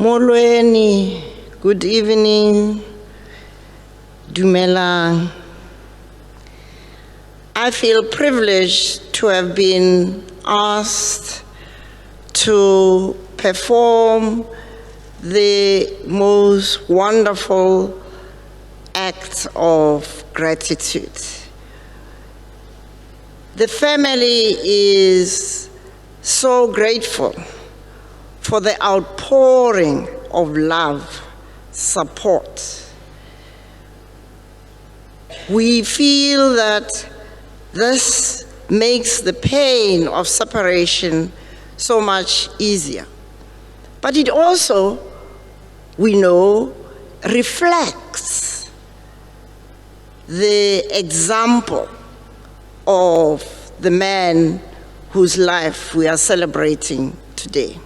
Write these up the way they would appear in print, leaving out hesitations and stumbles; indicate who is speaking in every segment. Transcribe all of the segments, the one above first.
Speaker 1: Molweni, good evening, Dumelang. I feel privileged to have been asked to perform the most wonderful act of gratitude. The family is so grateful for the outpouring of love, support. We feel that this makes the pain of separation so much easier. But it also, we know, reflects the example of the man whose life we are celebrating today.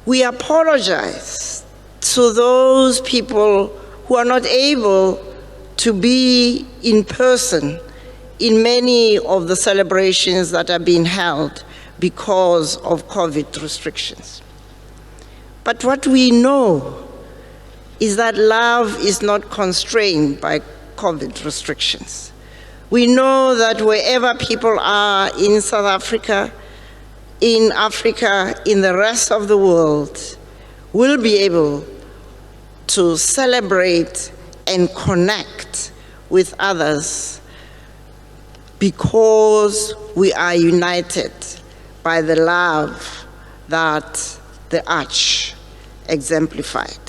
Speaker 1: We apologize to those people who are not able to be in person in many of the celebrations that are being held because of COVID restrictions. But what we know is that love is not constrained by COVID restrictions. We know that wherever people are in South Africa, in the rest of the world, will be able to celebrate and connect with others because we are united by the love that the Arch exemplified.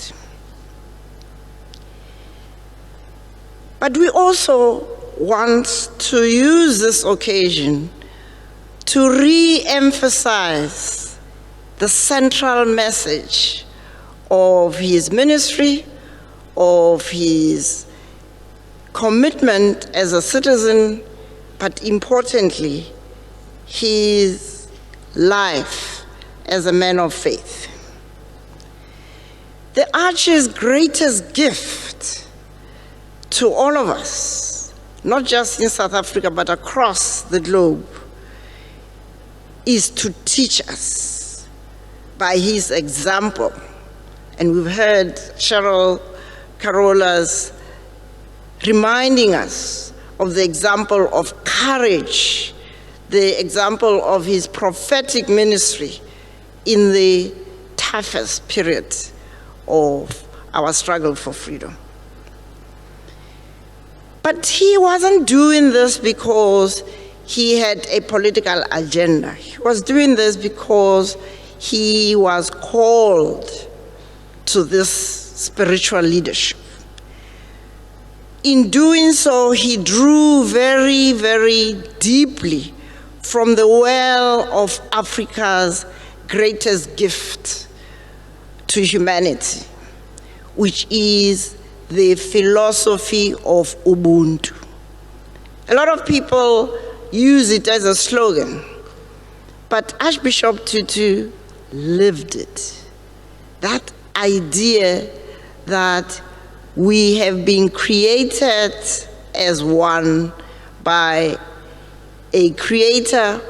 Speaker 1: But we also want to use this occasion to re-emphasize the central message of his ministry, of his commitment as a citizen, but importantly, his life as a man of faith. The Arch's greatest gift to all of us, not just in South Africa, but across the globe, is to teach us by his example. And we've heard Carola's reminding us of the example of courage, the example of his prophetic ministry in the toughest period of our struggle for freedom. But he wasn't doing this because he had a political agenda. He was doing this because he was called to this spiritual leadership. In doing so, he drew very, very deeply from the well of Africa's greatest gift to humanity, which is the philosophy of Ubuntu. A lot of people use it as a slogan, but Archbishop Tutu lived it. That idea that we have been created as one by a creator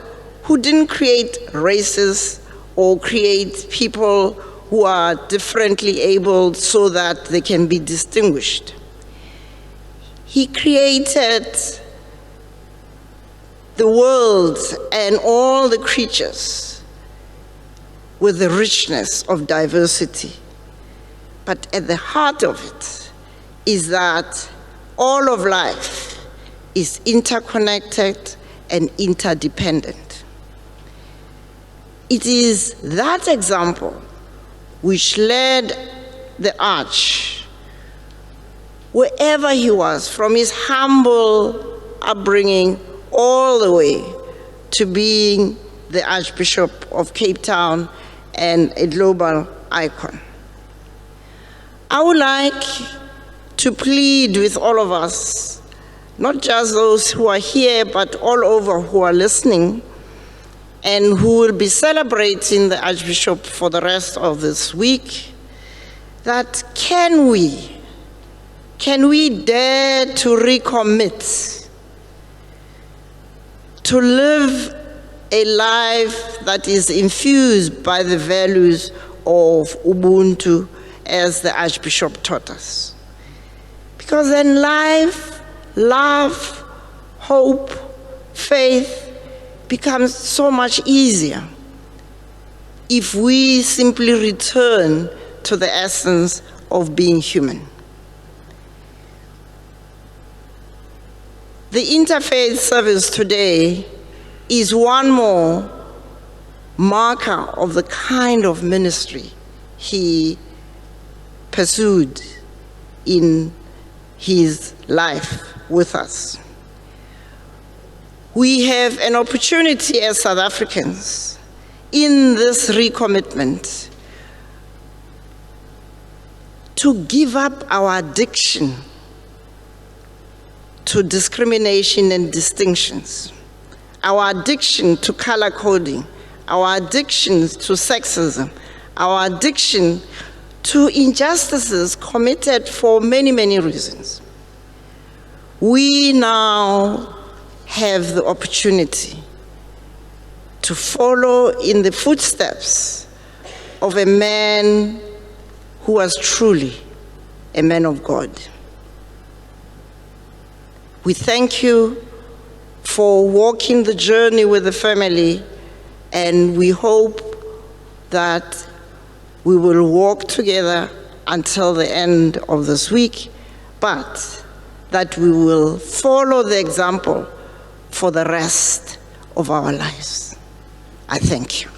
Speaker 1: who didn't create races or create people who are differently abled so that they can be distinguished. He created the world and all the creatures with the richness of diversity. But at the heart of it is that all of life is interconnected and interdependent. It is that example which led the Arch, wherever he was, from his humble upbringing all the way to being the Archbishop of Cape Town and a global icon. I would like to plead with all of us, not just those who are here, but all over who are listening and who will be celebrating the Archbishop for the rest of this week, that can we dare to recommit to live a life that is infused by the values of Ubuntu, as the Archbishop taught us. Because then life, love, hope, faith becomes so much easier if we simply return to the essence of being human. The interfaith service today is one more marker of the kind of ministry he pursued in his life with us. We have an opportunity as South Africans in this recommitment to give up our addiction to discrimination and distinctions, our addiction to color coding, our addiction to sexism, our addiction to injustices committed for many, many reasons. We now have the opportunity to follow in the footsteps of a man who was truly a man of God. We thank you for walking the journey with the family, and we hope that we will walk together until the end of this week, but that we will follow the example for the rest of our lives. I thank you.